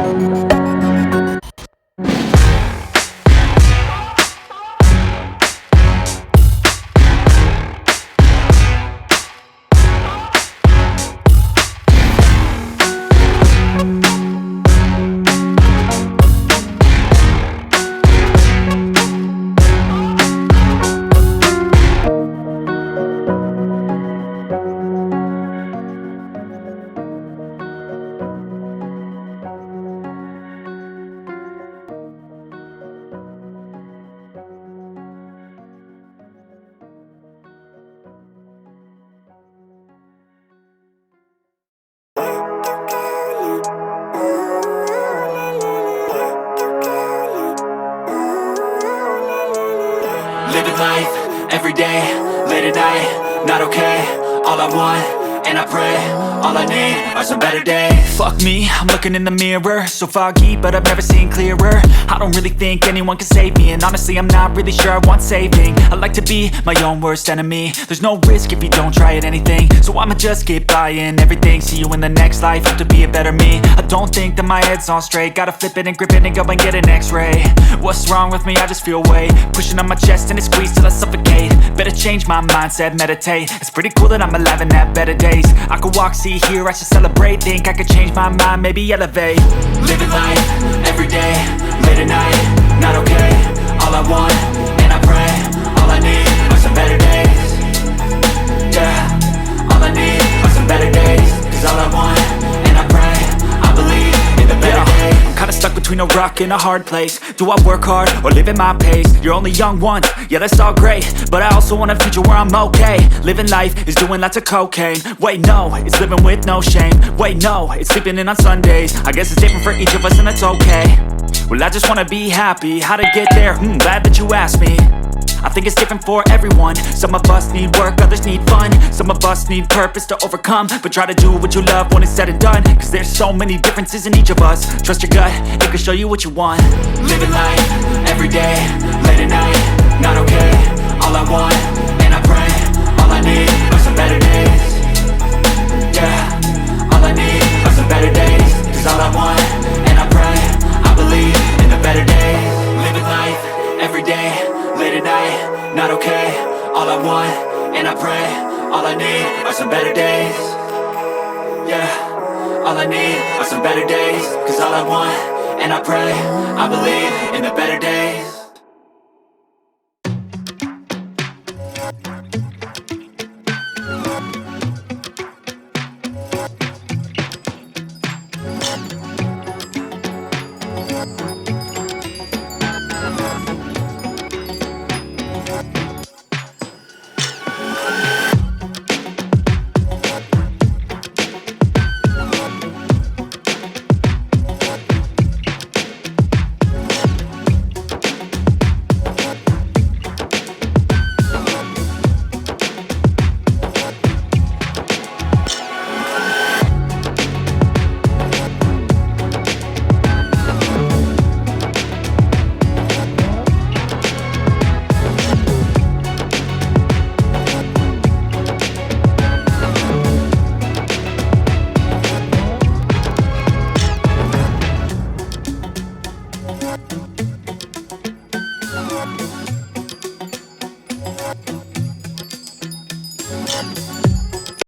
Living life, everyday, late at night, not okay. All I want, and I pray, all I need are some better days. Fuck me, I'm looking in the mirror, so foggy, but I've never seen clearer. I don't really think anyone can save me, and honestly I'm not really sure I want saving. I like to be my own worst enemy. There's no risk if you don't try at anything, so I'ma just keep buying everything. See you in the next life, have to be a better me. I don't think that my head's on straight, gotta flip it and grip it and go and get an x-ray. What's wrong with me? I just feel weight pushing on my chest and it squeezes till I suffocate. Better change my mindset, meditate. It's pretty cool that I'm alive and have better days. I could walk, see, hear, I should celebrate. Think I could change my mind, maybe elevate. Living life, everyday, late at night, not okay. All I want, and I pray, all I need are some better days. Yeah, all I need are some better days. Cause all I want, and I pray, I believe in the better days. I'm kinda stuck between a rock and a hard place. Do I work hard or live at my pace? You're only young once, yeah that's all great, but I also want a future where I'm okay. Living life is doing lots of cocaine. Wait no, it's living with no shame. Wait no, it's sleeping in on Sundays. I guess it's different for each of us and that's okay. Well I just wanna be happy, how to get there? Glad that you asked me. I think it's different for everyone. Some of us need work, others need fun. Some of us need purpose to overcome. But try to do what you love when it's said and done. Cause there's so many differences in each of us. Trust your gut, it can show you what you want. Living life, everyday, late at night, not okay. All I want, and I pray, all I need are some better days. Yeah, all I need are some better days. Cause all I want, and I pray, I believe in the better days. Living life, everyday, late at night, not okay. All I want, and I pray, all I need are some better days. Yeah, all I need are some better days. Cause all I want, and I pray, I believe in the better days.